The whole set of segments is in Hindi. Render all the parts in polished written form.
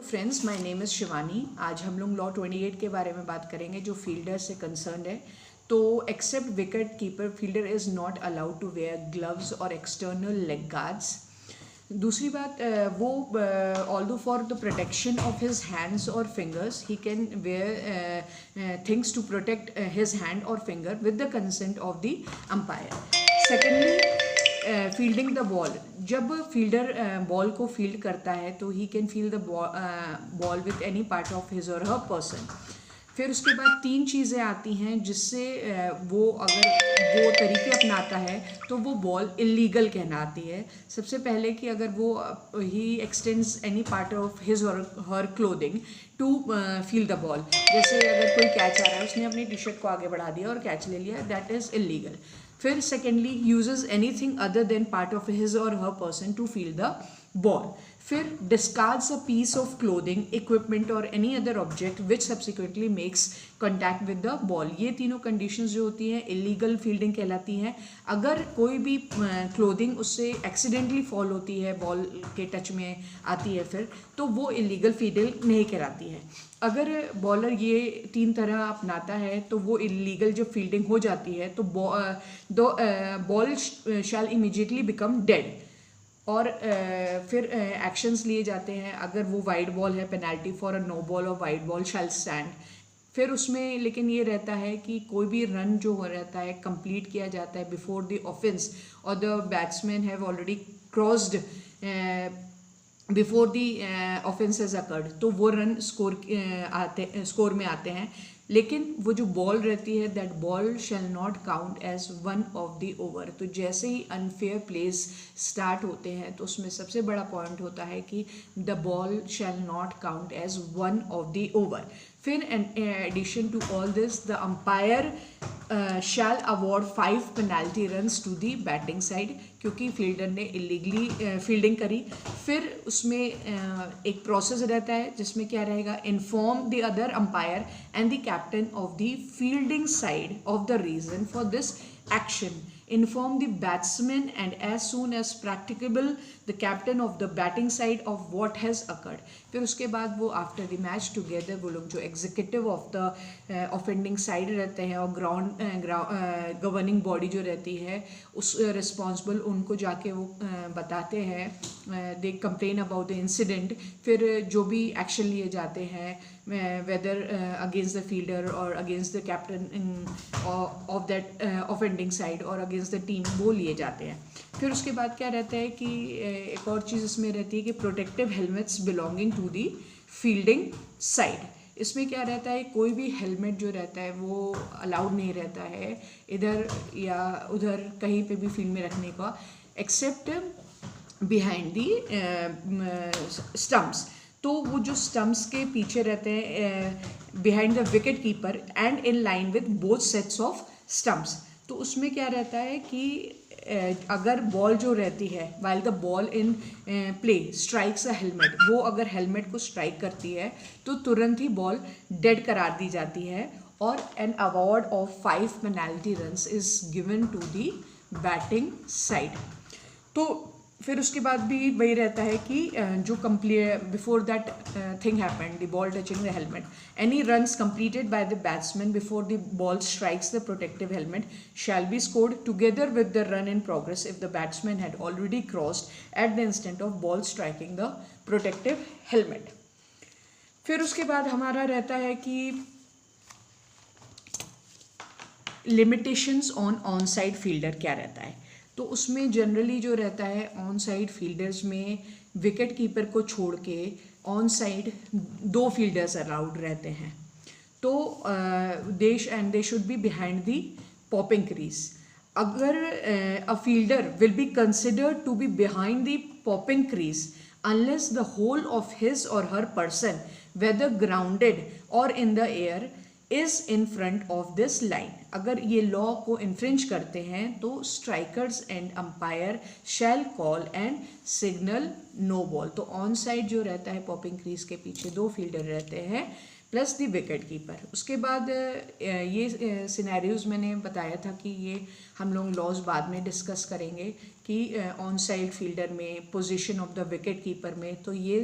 Friends, my name is Shivani. आज हम लोग लॉ 28 के बारे में बात करेंगे जो फील्डर से कंसर्न है। तो except wicket keeper, fielder is not allowed to wear gloves or external leg guards. दूसरी बात, वो although for the protection of his hands or fingers he can wear things to protect his hand or finger with the consent of the umpire. Secondly, fielding the ball, जब फील्डर बॉल को फील्ड करता है तो he can field the ball with any part of his or her person. फिर उसके बाद तीन चीज़ें आती हैं जिससे वो अगर वो तरीके अपनाता है तो वो बॉल इलीगल कहलाती है। सबसे पहले कि अगर वो he extends any part of his or her clothing to field the ball, जैसे अगर कोई कैच आ रहा है, उसने अपनी टी शर्ट को आगे बढ़ा दिया और कैच ले लिया, दैट इज़ इलीगल। फिर secondly, uses anything other than part of his or her person to field the ball. फिर discards a piece of clothing, equipment or any other object which subsequently makes contact with the ball. ये तीनों कंडीशंस जो होती हैं इलीगल फील्डिंग कहलाती हैं। अगर कोई भी क्लोथिंग उससे एक्सीडेंटली फॉल होती है, बॉल के टच में आती है, फिर तो वो इलीगल फील्डिंग नहीं कहलाती है। अगर बॉलर ये तीन तरह अपनाता है तो वो इलीगल जब फील्डिंग हो जाती है तो ball shall immediately become dead और फिर एक्शंस लिए जाते हैं। अगर वो वाइड बॉल है, penalty for a no ball और वाइड बॉल शैल स्टैंड। फिर उसमें लेकिन ये रहता है कि कोई भी रन जो हो रहता है कंप्लीट किया जाता है बिफोर द ऑफेंस और the batsman have already crossed before the offence has occurred, तो वो रन स्कोर में आते हैं। लेकिन वो जो बॉल रहती है, that ball shall not count as one of the over. तो जैसे ही अनफेयर प्लेस स्टार्ट होते हैं तो उसमें सबसे बड़ा पॉइंट होता है कि the ball shall not count as one of the over. फिर in addition to all this, the umpire shall award 5 penalty runs to the batting side, क्योंकि फील्डर ने इलीगली फील्डिंग करी। फिर उसमें एक प्रोसेस रहता है जिसमें क्या रहेगा, inform the other umpire and the captain of the fielding side of the reason for this action. Inform the batsman and as soon as practicable the captain of the batting side of what has occurred। फिर उसके बाद वो आफ्टर द मैच टुगेदर वो लोग जो executive of the offending side रहते हैं और ग्राउंड गवर्निंग बॉडी जो रहती है उस रिस्पॉन्सिबल उनको जाके वो बताते हैं, दे कंप्लेन अबाउट द इंसिडेंट। फिर जो भी एक्शन लिए जाते हैं whether against the fielder or against the captain of that offending side or against the team, वो लिए जाते हैं। फिर उसके बाद क्या रहता है कि एक और चीज़ इसमें रहती है कि protective helmets belonging to the fielding side. इसमें क्या रहता है, कोई भी हेलमेट जो रहता है वो अलाउड नहीं रहता है इधर या उधर कहीं पे भी फील्ड में रखने का, एक्सेप्ट बिहाइंड दी स्टम्प्स। तो वो जो स्टम्प्स के पीछे रहते हैं behind the wicket keeper and in line with both sets of stumps. तो उसमें क्या रहता है कि अगर बॉल जो रहती है while the ball in play strikes a helmet, वो अगर हेलमेट को स्ट्राइक करती है तो तुरंत ही बॉल डेड करार दी जाती है और an award of 5 penalty runs is given to the batting side. तो फिर उसके बाद भी वही रहता है कि जो complete before that thing happened, the ball touching the helmet, any runs completed by the batsman before the ball strikes the protective helmet shall be scored together with the run in progress if the batsman had already crossed at the instant of ball striking the protective helmet. फिर उसके बाद हमारा रहता है कि लिमिटेशंस ऑन साइड फील्डर क्या रहता है। तो उसमें जनरली जो रहता है ऑन साइड फील्डर्स में विकेट कीपर को छोड़ के ऑन साइड 2 फील्डर्स अलाउड रहते हैं। तो they should be behind the popping crease. अगर a fielder will be considered to be behind the popping crease unless the whole of his or her person, whether grounded or in the air, is in front of this line। अगर ये लॉ को इन्फ्रिंज करते हैं तो striker's end umpire shall call and signal no ball. तो ऑन साइड जो रहता है पॉपिंग क्रीज के पीछे 2 फील्डर रहते हैं प्लस द विकेट कीपर। उसके बाद ये सिनेरियोज मैंने बताया था कि ये हम लोग लॉज बाद में डिस्कस करेंगे कि ऑन साइड फील्डर में, position of the wicket keeper में, तो ये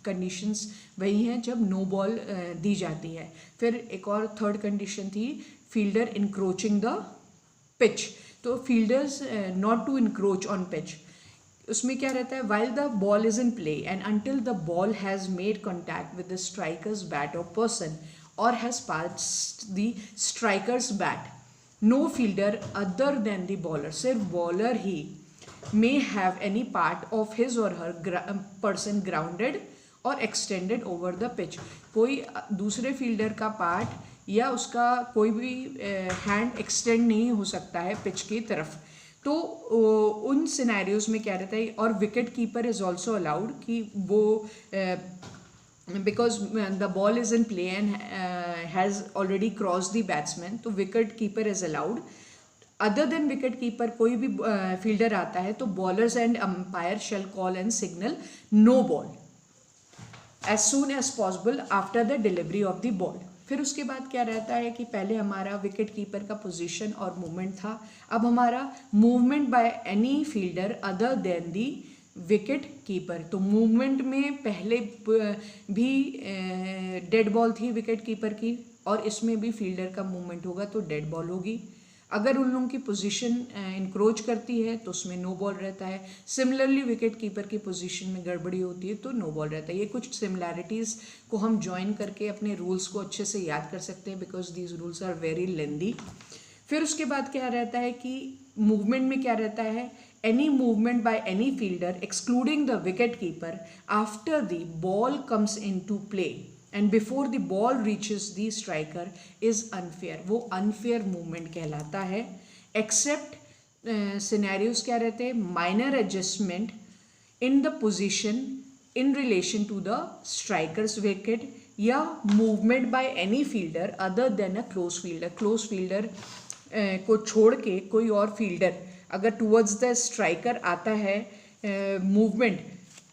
कंडीशंस वही हैं जब नो बॉल दी जाती है। फिर एक और थर्ड कंडीशन थी फील्डर इंक्रोचिंग द पिच। तो fielders not to encroach on pitch, उसमें क्या रहता है, while the ball is in play and until the ball has made contact with the striker's bat or person or has passed the striker's bat, no fielder other than the bowler, सिर्फ बॉलर ही may have any part of his or her person grounded or extended over the pitch. कोई दूसरे फील्डर का पार्ट या उसका कोई भी हैंड एक्सटेंड नहीं हो सकता है पिच की तरफ। तो उन सिनेरियोज में क्या रहता है, और wicket keeper is also allowed कि वो because the ball is in play and has already cross the batsman, तो wicket keeper is allowed. Other than wicket keeper कोई भी फील्डर आता है तो bowlers and umpire shall call and signal no ball as soon as possible after the delivery of the ball. फिर उसके बाद क्या रहता है कि पहले हमारा विकेट कीपर का पोजीशन और मूवमेंट था, अब हमारा movement by any fielder other then the wicket keeper. तो मूवमेंट में पहले भी डेड बॉल थी विकेट कीपर की और इसमें भी फील्डर का मूवमेंट होगा तो डेड बॉल होगी। अगर उन लोगों की पोजीशन इंक्रोच करती है तो उसमें नो बॉल रहता है। सिमिलरली विकेट कीपर की पोजीशन में गड़बड़ी होती है तो नो बॉल रहता है। ये कुछ सिमिलैरिटीज़ को हम ज्वाइन करके अपने रूल्स को अच्छे से याद कर सकते हैं because these rules are very lengthy. फिर उसके बाद क्या रहता है कि मूवमेंट में क्या रहता है, any movement by any fielder excluding the wicket keeper after the ball comes into play and before the ball reaches the striker is unfair. वो अनफेयर मूवमेंट कहलाता है। एक्सेप्ट सिनेरियोज क्या रहते हैं, minor adjustment in the position in relation to the striker's wicket या movement by any fielder other than a close fielder. Close fielder को छोड़ के कोई और फील्डर अगर टूवर्ड्स द स्ट्राइकर आता है मूवमेंट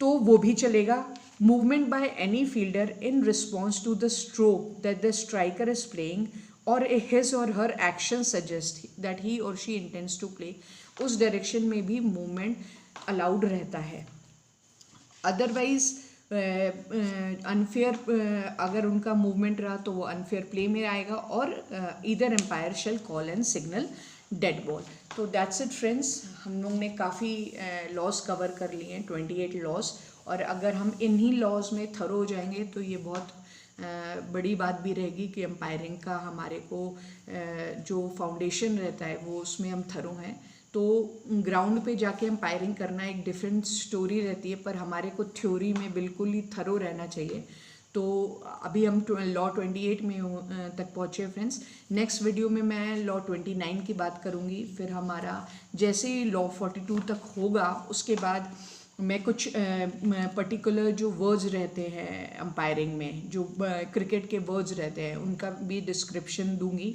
तो वो भी चलेगा। Movement by any fielder in response to the stroke that the striker is playing or his or her actions suggest that he or she intends to play, उस डायरेक्शन में भी मूवमेंट अलाउड रहता है। अदरवाइज अनफेयर अगर उनका मूवमेंट रहा तो वो अनफेयर प्ले में आएगा और either umpire shall call and signal dead ball. तो दैट्स इट फ्रेंड्स, हम लोग ने काफ़ी लॉज कवर कर लिए हैं, 28 लॉज, और अगर हम इन्हीं लॉज में थरो हो जाएंगे तो ये बहुत बड़ी बात भी रहेगी कि एम्पायरिंग का हमारे को जो फाउंडेशन रहता है वो उसमें हम थरो हैं। तो ग्राउंड पे जाके एम्पायरिंग करना एक डिफरेंट स्टोरी रहती है, पर हमारे को थ्योरी में बिल्कुल ही थरो रहना चाहिए। तो अभी हम लॉ 28 में तक पहुँचे फ्रेंड्स। नेक्स्ट वीडियो में मैं लॉ 29 की बात करूँगी। फिर हमारा जैसे ही लॉ 42 तक होगा उसके बाद मैं कुछ पर्टिकुलर जो वर्ड्स रहते हैं अंपायरिंग में, जो क्रिकेट के वर्ड्स रहते हैं, उनका भी डिस्क्रिप्शन दूंगी।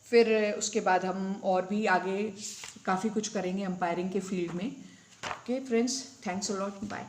फिर उसके बाद हम और भी आगे काफ़ी कुछ करेंगे अंपायरिंग के फील्ड में। Okay friends, thanks a lot, bye.